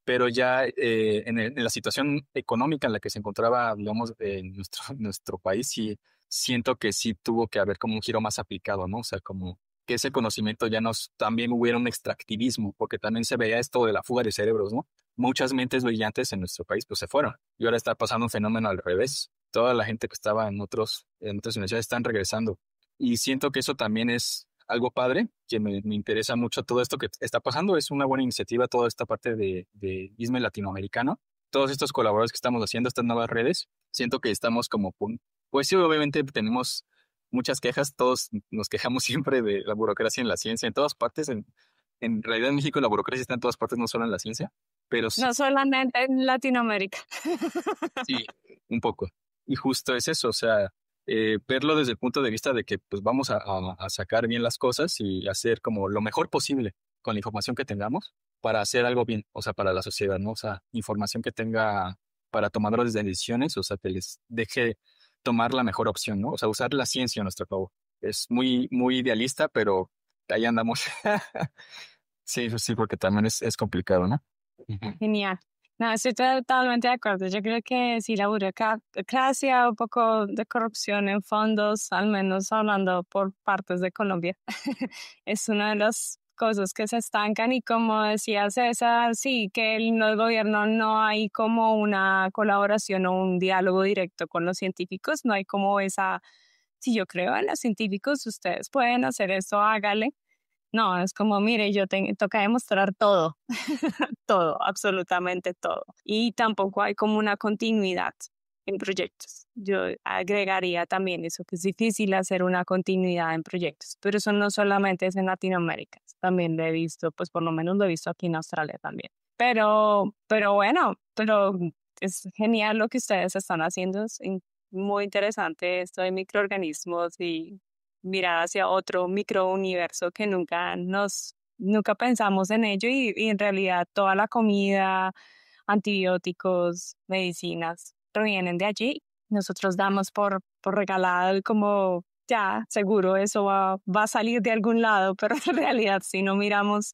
pero ya en la situación económica en la que se encontraba, digamos, en nuestro país, sí siento que sí tuvo que haber como un giro más aplicado, ¿no? O sea, como que ese conocimiento ya nos, también hubiera un extractivismo, porque también se veía esto de la fuga de cerebros, ¿no? Muchas mentes brillantes en nuestro país, pues se fueron. Y ahora está pasando un fenómeno al revés. Toda la gente que estaba en otras universidades están regresando. Y siento que eso también es algo padre, que me interesa mucho todo esto que está pasando. Es una buena iniciativa toda esta parte de ISME latinoamericano. Todos estos colaboradores que estamos haciendo, estas nuevas redes, siento que estamos como, pues sí, obviamente tenemos muchas quejas, todos nos quejamos siempre de la burocracia en la ciencia, en todas partes. En realidad en México la burocracia está en todas partes, no solo en la ciencia, pero sí, No solamente en Latinoamérica. sí, un poco. Y justo es eso, o sea, verlo desde el punto de vista de que pues vamos a sacar bien las cosas y hacer como lo mejor posible con la información que tengamos para hacer algo bien, o sea, para la sociedad, ¿no? O sea, información que tenga para tomadores de decisiones, o sea, que les deje tomar la mejor opción, ¿no? O sea, usar la ciencia a nuestro favor. Es muy, muy idealista, pero ahí andamos. Sí, sí, porque también es complicado, ¿no? Ujú. Genial. No, estoy totalmente de acuerdo. Yo creo que sí, la burocracia, un poco de corrupción en fondos, al menos hablando por partes de Colombia, es una de las cosas que se estancan y como decía César, sí, que en el gobierno no hay como una colaboración o un diálogo directo con los científicos, no hay como esa, si yo creo en los científicos, ustedes pueden hacer esto, hágale. No, es como, mire, toca demostrar todo, todo, absolutamente todo. Y tampoco hay como una continuidad en proyectos. Yo agregaría también eso, que es difícil hacer una continuidad en proyectos, pero eso no solamente es en Latinoamérica, también lo he visto, pues por lo menos lo he visto aquí en Australia también. Pero bueno, pero es genial lo que ustedes están haciendo, es muy interesante esto de microorganismos y mirar hacia otro microuniverso que nunca pensamos en ello y en realidad toda la comida, antibióticos, medicinas, provienen de allí. Nosotros damos por regalado como ya, seguro eso va a salir de algún lado, pero en realidad si no miramos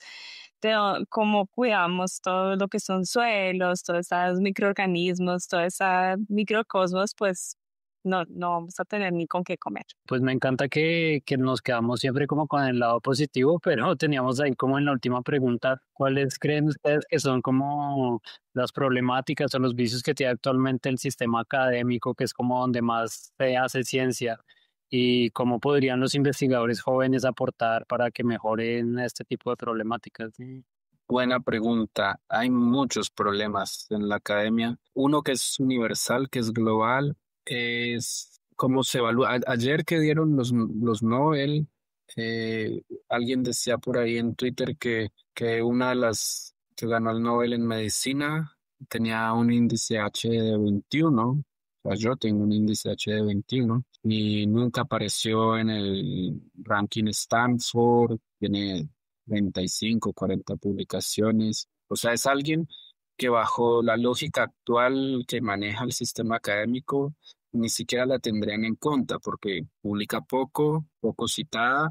cómo cuidamos todo lo que son suelos, todos esos microorganismos, todo ese microcosmos, pues no vamos a tener ni con qué comer. Pues me encanta que nos quedamos siempre como con el lado positivo, pero teníamos ahí como en la última pregunta, ¿cuáles creen ustedes que son como las problemáticas o los vicios que tiene actualmente el sistema académico, que es como donde más se hace ciencia? ¿Y cómo podrían los investigadores jóvenes aportar para que mejoren este tipo de problemáticas? Buena pregunta. Hay muchos problemas en la academia. Uno que es universal, que es global, es cómo se evalúa. Ayer que dieron los Nobel, alguien decía por ahí en Twitter que una de las que ganó el Nobel en medicina tenía un índice H de 21. O sea, yo tengo un índice H de 21 y nunca apareció en el ranking Stanford. Tiene 35, 40 publicaciones. O sea, es alguien que bajo la lógica actual que maneja el sistema académico ni siquiera la tendrían en cuenta porque publica poco citada,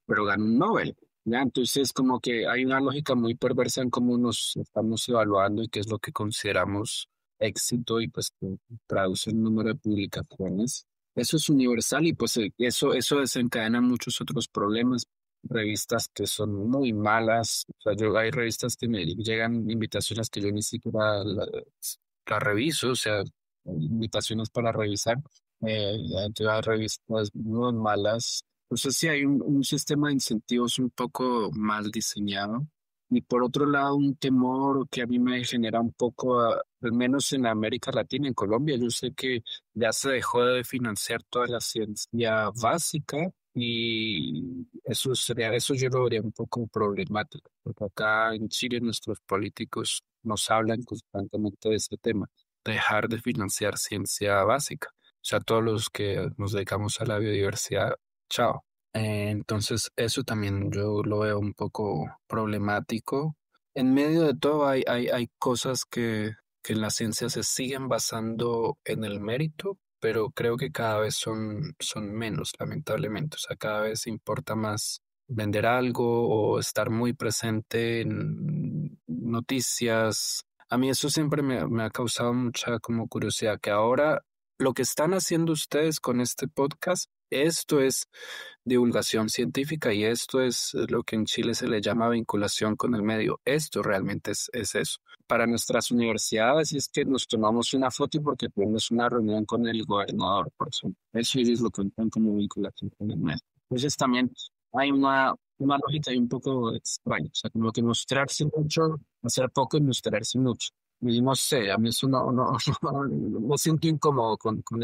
pero gana un Nobel. ¿Ya? Entonces, como que hay una lógica muy perversa en cómo nos estamos evaluando y qué es lo que consideramos éxito y pues que traduce el número de publicaciones. Eso es universal y pues eso desencadena muchos otros problemas. Revistas que son muy malas, o sea, hay revistas que me llegan invitaciones que yo ni siquiera las reviso, o sea, invitaciones para revisar, hay revistas muy malas. Entonces sí hay un sistema de incentivos un poco mal diseñado. Y por otro lado, un temor que a mí me genera un poco, al menos en América Latina, en Colombia, yo sé que ya se dejó de financiar toda la ciencia básica y eso yo lo vería un poco problemático, porque acá en Chile nuestros políticos nos hablan constantemente de este tema, dejar de financiar ciencia básica. O sea, todos los que nos dedicamos a la biodiversidad, chao. Entonces, eso también yo lo veo un poco problemático. En medio de todo hay cosas que en la ciencia se siguen basando en el mérito, pero creo que cada vez son menos, lamentablemente. O sea, cada vez importa más vender algo o estar muy presente en noticias. A mí eso siempre me ha causado mucha como curiosidad, que ahora lo que están haciendo ustedes con este podcast, esto es divulgación científica y esto es lo que en Chile se le llama vinculación con el medio. Esto realmente es eso. Para nuestras universidades, y es que nos tomamos una foto y porque tuvimos una reunión con el gobernador, por ejemplo. Eso ellos lo cuentan como vinculación con el medio. Entonces también hay una lógica ahí un poco extraña. O sea, como que mostrarse mucho, hacer poco y mostrarse mucho. Y no sé, a mí eso me siento incómodo con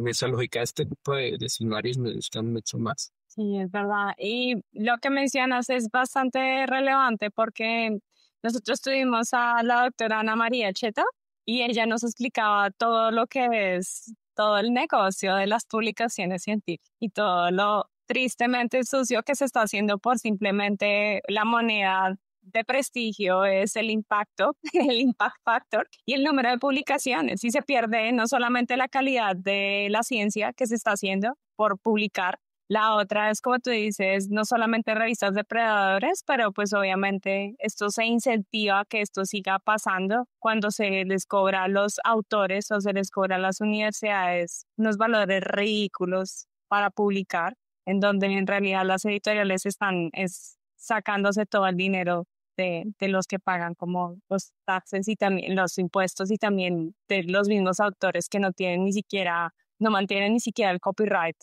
esa lógica. Este tipo de escenarios me gustan mucho más. Sí, es verdad. Y lo que mencionas es bastante relevante porque nosotros tuvimos a la doctora Ana María Cheto y ella nos explicaba todo lo que es todo el negocio de las publicaciones científicas y todo lo tristemente sucio que se está haciendo por simplemente la moneda de prestigio es el impacto, el impact factor y el número de publicaciones. Y se pierde no solamente la calidad de la ciencia que se está haciendo por publicar, la otra es, como tú dices, no solamente revistas depredadores, pero pues obviamente esto se incentiva a que esto siga pasando cuando se les cobra a los autores o se les cobra a las universidades unos valores ridículos para publicar, en donde en realidad las editoriales están sacándose todo el dinero de los que pagan como los taxes y también los impuestos y también de los mismos autores que no mantienen ni siquiera el copyright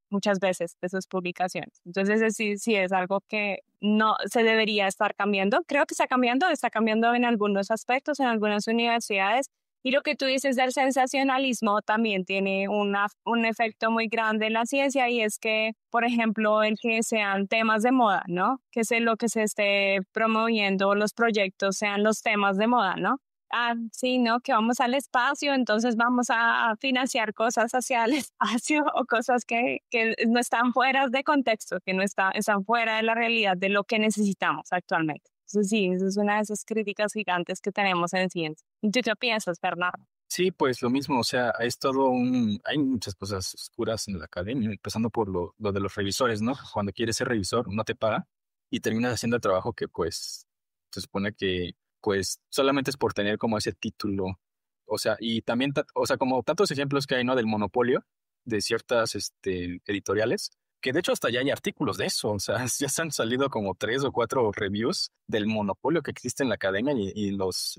muchas veces de sus publicaciones. Entonces sí es algo que no se debería estar cambiando. Creo que está cambiando en algunos aspectos, en algunas universidades. Y lo que tú dices del sensacionalismo también tiene un efecto muy grande en la ciencia y es que, por ejemplo, el que sean temas de moda, ¿no? Que sea lo que se esté promoviendo, los proyectos sean los temas de moda, ¿no? Ah, sí, ¿no? Que vamos al espacio, entonces vamos a financiar cosas hacia el espacio o cosas que no están fuera de contexto, que no están fuera de la realidad de lo que necesitamos actualmente. Eso sí, eso es una de esas críticas gigantes que tenemos en ciencia. ¿Y tú qué piensas, Bernardo? Sí, pues lo mismo, o sea, hay muchas cosas oscuras en la academia, empezando por lo de los revisores, ¿no? Cuando quieres ser revisor, no te paga y terminas haciendo el trabajo que, pues, se supone que, pues, solamente es por tener como ese título. O sea, y también, o sea, como tantos ejemplos que hay, ¿no? Del monopolio de ciertas, editoriales, que de hecho hasta ya hay artículos de eso, o sea, ya se han salido como 3 o 4 reviews del monopolio que existe en la academia y los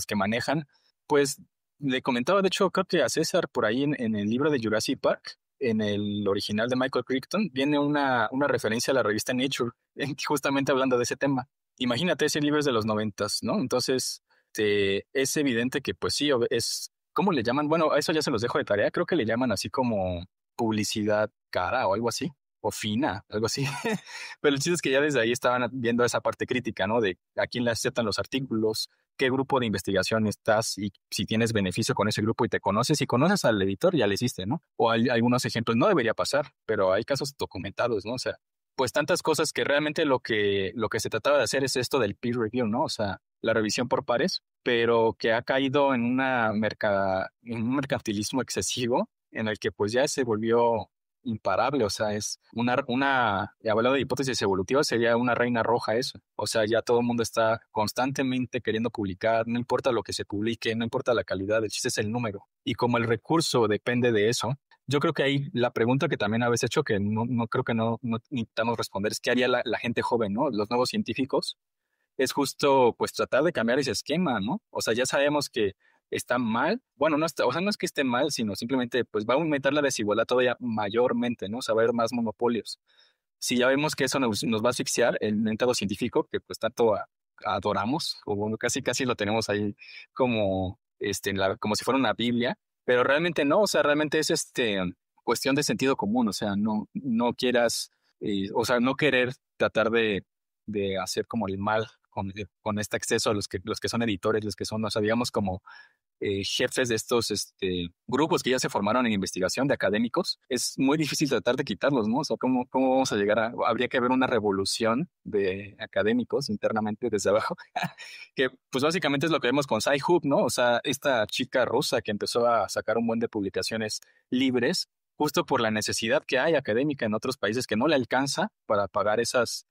que manejan, pues, le comentaba, de hecho, creo que a César por ahí en el libro de Jurassic Park, en el original de Michael Crichton, viene una referencia a la revista Nature, justamente hablando de ese tema. Imagínate, ese libro es de los 90, ¿no? Entonces, es evidente que, pues sí, ¿cómo le llaman? Bueno, a eso ya se los dejo de tarea, creo que le llaman así como publicidad cara o algo así, o fina, algo así. Pero el chiste es que ya desde ahí estaban viendo esa parte crítica, ¿no? De a quién le aceptan los artículos, qué grupo de investigación estás y si tienes beneficio con ese grupo y te conoces. Si conoces al editor, ya le hiciste, ¿no? O hay algunos ejemplos, no debería pasar, pero hay casos documentados, ¿no? O sea, pues tantas cosas que realmente lo que se trataba de hacer es esto del peer review, ¿no? O sea, la revisión por pares, pero que ha caído en en un mercantilismo excesivo en el que pues ya se volvió imparable, o sea, es hablando de hipótesis evolutivas, sería una reina roja eso. O sea, ya todo el mundo está constantemente queriendo publicar, no importa lo que se publique, no importa la calidad, el chiste es el número. Y como el recurso depende de eso, yo creo que ahí la pregunta que también habéis hecho, que no creo que no necesitamos responder, es qué haría la gente joven, ¿no? Los nuevos científicos, es justo pues tratar de cambiar ese esquema, ¿no? O sea, ya sabemos que está mal. Bueno, no está, o sea, no es que esté mal, sino simplemente pues va a aumentar la desigualdad todavía mayormente, ¿no? O sea, va a haber más monopolios. Si ya vemos que eso nos va a asfixiar, el método científico, que pues tanto adoramos, o bueno, casi lo tenemos ahí como, como si fuera una Biblia, pero realmente no, o sea, realmente es cuestión de sentido común, o sea, no quieras, o sea, no querer tratar de hacer como el mal con este acceso a los que son editores, los que son, o sea, digamos como jefes de estos grupos que ya se formaron en investigación de académicos. Es muy difícil tratar de quitarlos, ¿no? O sea, ¿cómo vamos a llegar habría que haber una revolución de académicos internamente desde abajo? Que pues básicamente es lo que vemos con Sci-Hub, ¿no? O sea, esta chica rusa que empezó a sacar un buen de publicaciones libres, justo por la necesidad que hay académica en otros países que no le alcanza para pagar esos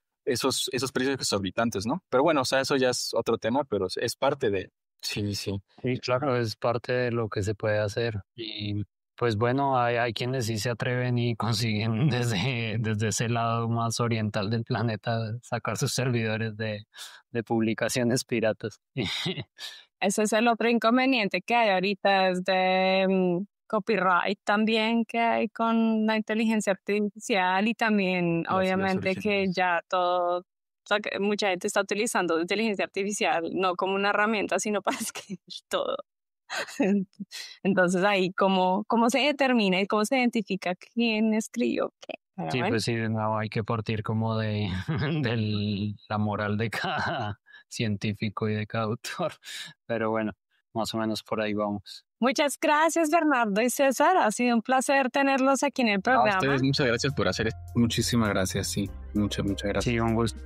precios exorbitantes, ¿no? Pero bueno, o sea, eso ya es otro tema, pero es parte de... Sí, sí. Sí, claro, es parte de lo que se puede hacer. Y pues bueno, hay quienes sí se atreven y consiguen desde ese lado más oriental del planeta sacar sus servidores de publicaciones piratas. Ese es el otro inconveniente que hay ahorita, es de copyright también que hay con la inteligencia artificial y también Las ideas obviamente que originales. ya todo, o sea, que mucha gente está utilizando inteligencia artificial no como una herramienta, sino para escribir todo. Entonces ahí cómo se determina y cómo se identifica quién escribió qué. Pero Sí, bueno, pues sí, no hay que partir como de la moral de cada científico y de cada autor. Pero bueno, más o menos por ahí vamos. muchas gracias Bernardo y César, ha sido un placer tenerlos aquí en el A programa. ustedes muchas gracias por hacer esto. Muchísimas gracias, sí. Muchas gracias. Sí, un gusto.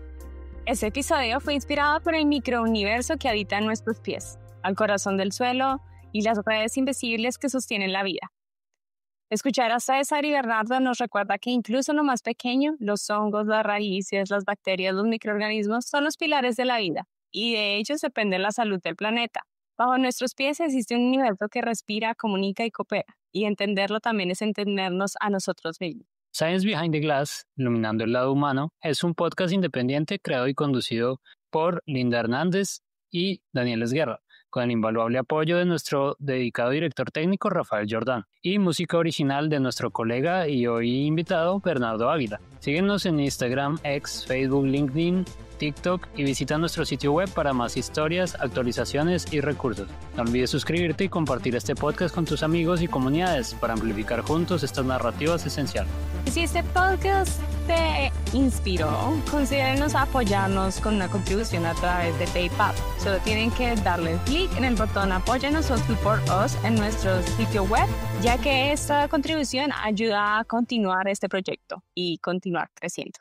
Este episodio fue inspirado por el microuniverso que habita en nuestros pies, al corazón del suelo y las redes invisibles que sostienen la vida. Escuchar a César y Bernardo nos recuerda que incluso lo más pequeño, los hongos, las raíces, las bacterias, los microorganismos, son los pilares de la vida, y de ellos depende la salud del planeta. Bajo nuestros pies existe un universo que respira, comunica y coopera, y entenderlo también es entendernos a nosotros mismos. Science Behind the Glass, Iluminando el lado humano, es un podcast independiente creado y conducido por Linda Hernández y Daniel Esguerra, con el invaluable apoyo de nuestro dedicado director técnico Rafael Jordán y música original de nuestro colega y hoy invitado Bernardo Águila. Síguenos en Instagram, X, Facebook, LinkedIn, TikTok y visita nuestro sitio web para más historias, actualizaciones y recursos. No olvides suscribirte y compartir este podcast con tus amigos y comunidades para amplificar juntos estas narrativas esenciales. Si este podcast te inspiró, considérenos apoyarnos con una contribución a través de PayPal. Solo tienen que darle clic en el botón Apóyanos o Support Us en nuestro sitio web, ya que esta contribución ayuda a continuar este proyecto y continuar creciendo.